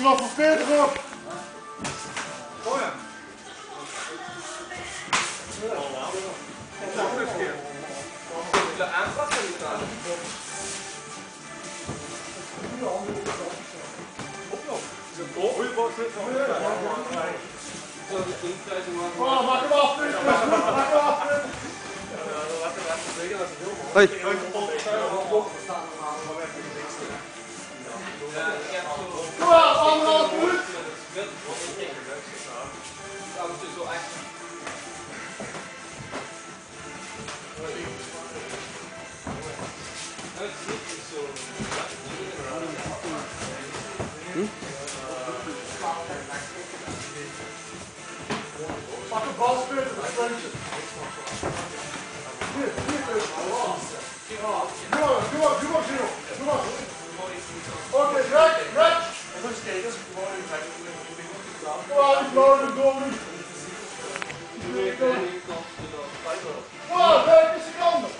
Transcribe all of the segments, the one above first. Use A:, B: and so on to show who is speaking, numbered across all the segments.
A: knap van 40 op.
B: Oh ja. De aanpak van die taal. Goeie bocht.
A: Oh, maak hem af, Pim. Maak hem af, Pim.
C: Hoi.
A: Kom maar, anderhalf minuut. Pak de bal, Pim. Hier, doe maar. Oké, recht. Oh, die blauwe goal nu. Oh, 15 seconden.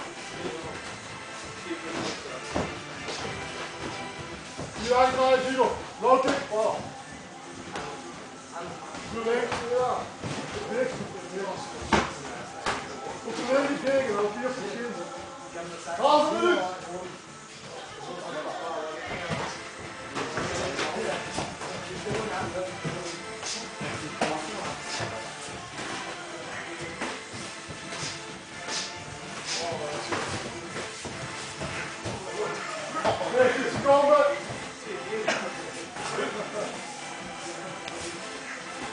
A: Nu uitdraaien, Gino. Loting. Oh. Links, ja. Links. Op de lijn niet tegen, dan hier verschil. Halve minuut. Netjes, seconden.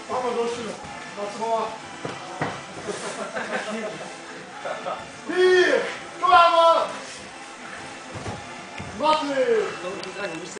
A: Ga maar rustig. Laat ze maar. Hier! Kom maar! Wat weer!